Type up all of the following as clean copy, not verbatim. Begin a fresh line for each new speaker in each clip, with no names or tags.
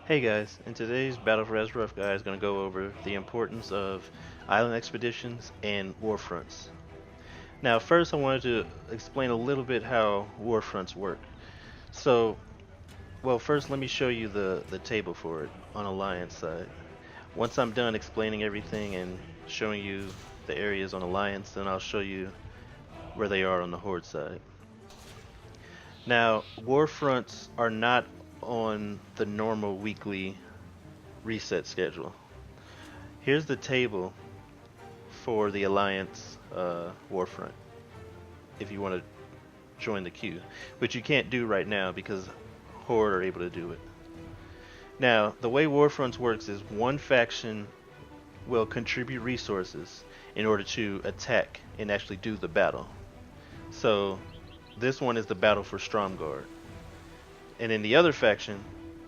Hey guys, in today's Battle for Azeroth guy is going to go over the importance of island expeditions and warfronts. Now first I wanted to explain a little bit how warfronts work. So, well first let me show you the table for it on Alliance side. Once I'm done explaining everything and showing you the areas on Alliance, then I'll show you where they are on the Horde side. Now, warfronts are not on the normal weekly reset schedule. Here's the table for the Alliance Warfront if you want to join the queue, which you can't do right now because Horde are able to do it. Now, the way Warfronts works is one faction will contribute resources in order to attack and actually do the battle. So, this one is the battle for Stromgarde. And in the other faction,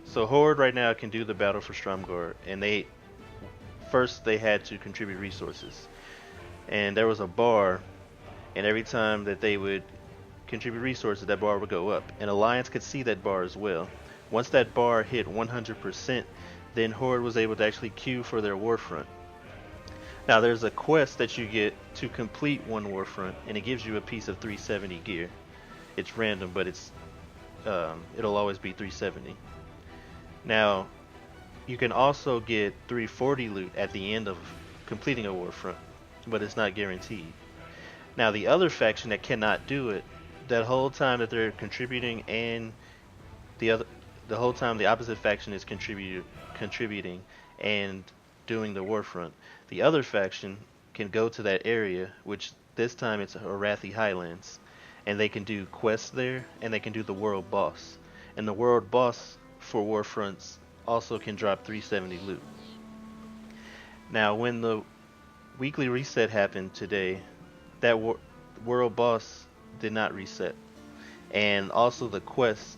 so Horde right now can do the battle for Stromgarde, and they had to contribute resources. And there was a bar, and every time that they would contribute resources, that bar would go up. And Alliance could see that bar as well. Once that bar hit 100%, then Horde was able to actually queue for their Warfront. Now there's a quest that you get to complete one Warfront, and it gives you a piece of 370 gear. It's random, but it'll always be 370. Now, you can also get 340 loot at the end of completing a Warfront, but it's not guaranteed. Now, the other faction that cannot do it, that whole time that they're contributing, and the whole time the opposite faction is contributing and doing the Warfront, the other faction can go to that area, which this time it's Arathi Highlands, and they can do quests there, and they can do the world boss. And the world boss for Warfronts also can drop 370 loot. Now, when the weekly reset happened today, that world boss did not reset, and also the quest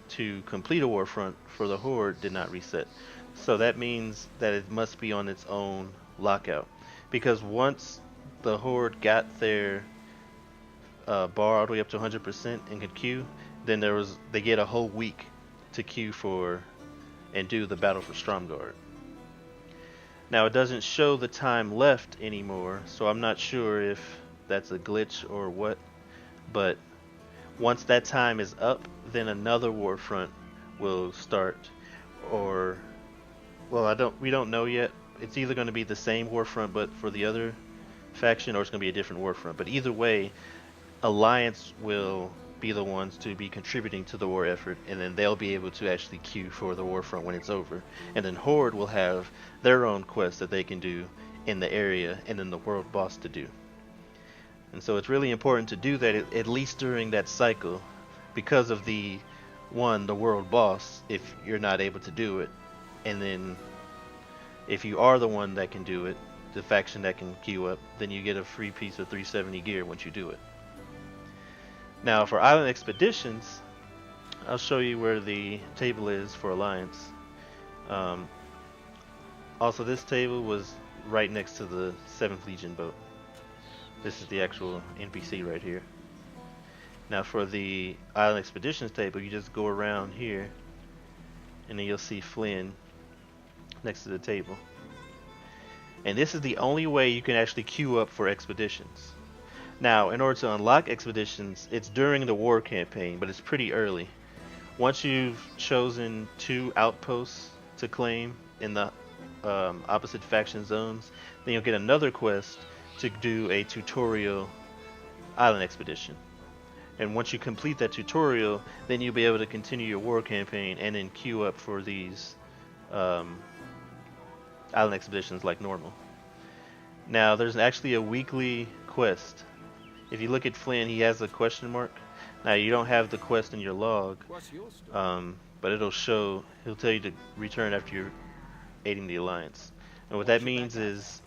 to complete a Warfront for the Horde did not reset. So that means that it must be on its own lockout, because once the Horde got their bar all the way up to 100% and could queue, then they get a whole week to queue for and do the battle for Stromgarde. Now it doesn't show the time left anymore, so I'm not sure if that's a glitch or what, but once that time is up, then another Warfront will start, or well, we don't know yet. It's either going to be the same Warfront but for the other faction, or it's going to be a different Warfront. But either way, Alliance will be the ones to be contributing to the war effort, and then they'll be able to actually queue for the Warfront when it's over. And then Horde will have their own quests that they can do in the area, and then the world boss to do. And so it's really important to do that at least during that cycle, because of the world boss, if you're not able to do it. And then if you are the one that can do it, the faction that can queue up, then you get a free piece of 370 gear once you do it. Now for island expeditions, I'll show you where the table is for Alliance. Also, this table was right next to the 7th Legion boat. This is the actual NPC right here. Now for the island expeditions table, you just go around here, and then you'll see Flynn next to the table. And this is the only way you can actually queue up for expeditions. Now, in order to unlock expeditions, it's during the war campaign, but it's pretty early. Once you've chosen 2 outposts to claim in the opposite faction zones, then you'll get another quest to do a tutorial island expedition. And once you complete that tutorial, then you'll be able to continue your war campaign and then queue up for these island expeditions like normal. Now, there's actually a weekly quest. If you look at Flynn, he has a question mark. Now, you don't have the quest in your log, but he'll tell you to return after you're aiding the Alliance. And what that means is,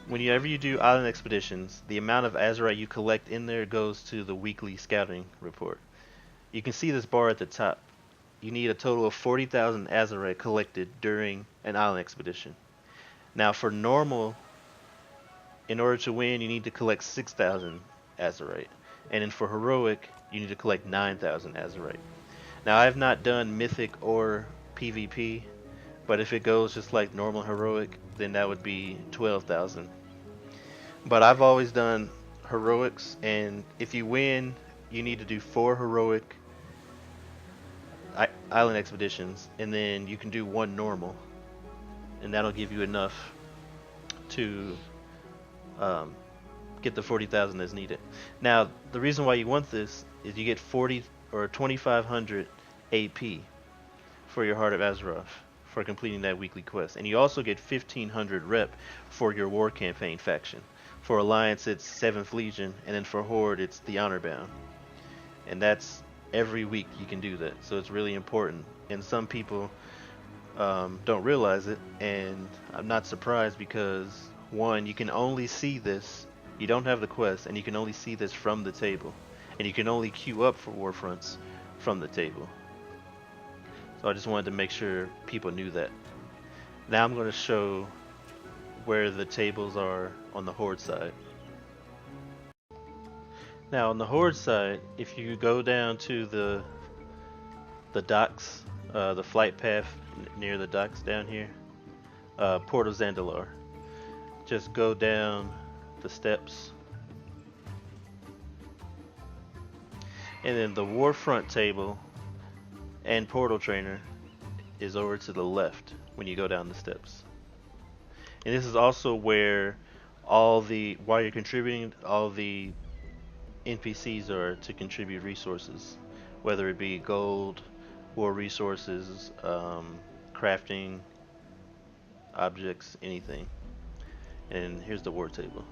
whenever you do island expeditions, the amount of Azerite you collect in there goes to the weekly scouting report. You can see this bar at the top. You need a total of 40,000 Azerite collected during an island expedition. Now, for normal, in order to win, you need to collect 6,000 Azerite. And then for heroic, you need to collect 9,000 Azerite. Now, I have not done mythic or PvP But if it goes just like normal heroic, then that would be 12,000. But I've always done heroics, and if you win, you need to do 4 heroic island expeditions, and then you can do 1 normal, and that'll give you enough to um, get the 40,000 that's needed. Now, the reason why you want this is you get 40 or 2,500 AP for your Heart of Azeroth for completing that weekly quest, and you also get 1,500 rep for your War Campaign faction. For Alliance, it's 7th Legion, and then for Horde, it's the Honor Bound, and that's every week you can do that. So it's really important, and some people don't realize it, and I'm not surprised because one, you can only see this. You don't have the quest, and you can only see this from the table, and you can only queue up for Warfronts from the table. So I just wanted to make sure people knew that. Now I'm going to show where the tables are on the Horde side. Now on the Horde side, if you go down to the docks, the flight path near the docks down here, Port of Zandalar, just go down the steps, and then the Warfront table and Portal Trainer is over to the left when you go down the steps. And this is also where while you're contributing, all the NPCs are to contribute resources, whether it be gold, war resources, crafting, objects, anything. And here's the war table.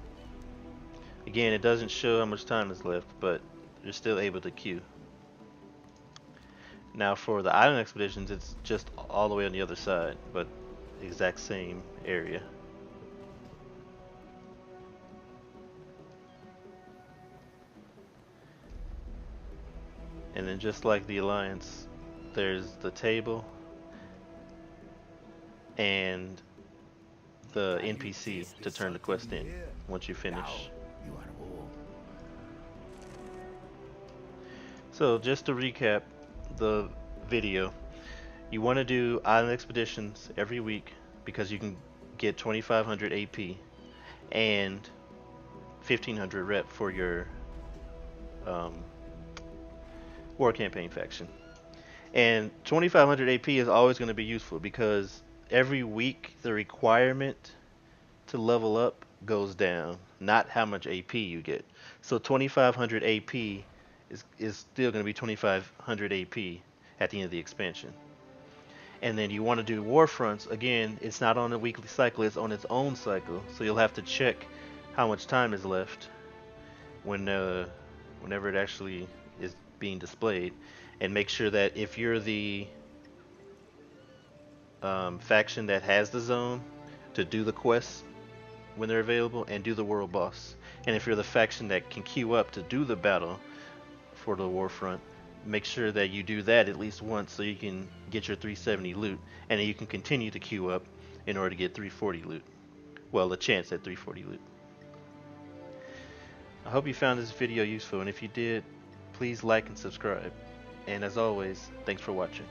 Again, it doesn't show how much time is left, but you're still able to queue. Now for the island expeditions, it's just all the way on the other side, but exact same area. And then just like the Alliance, there's the table and the NPC to turn the quest in once you finish. So just to recap the video, you want to do island expeditions every week because you can get 2,500 AP and 1,500 rep for your War Campaign faction. And 2,500 AP is always going to be useful because every week the requirement to level up goes down, not how much AP you get. So 2,500 AP is still going to be 2,500 AP at the end of the expansion. And then you want to do Warfronts, again, it's not on a weekly cycle, it's on its own cycle. So you'll have to check how much time is left whenever it actually is being displayed, and make sure that if you're the faction that has the zone, to do the quests when they're available and do the world boss. And if you're the faction that can queue up to do the battle for the Warfront, make sure that you do that at least once so you can get your 370 loot, and then you can continue to queue up in order to get 340 loot. Well, a chance at 340 loot. I hope you found this video useful, and if you did, please like and subscribe. And as always, thanks for watching.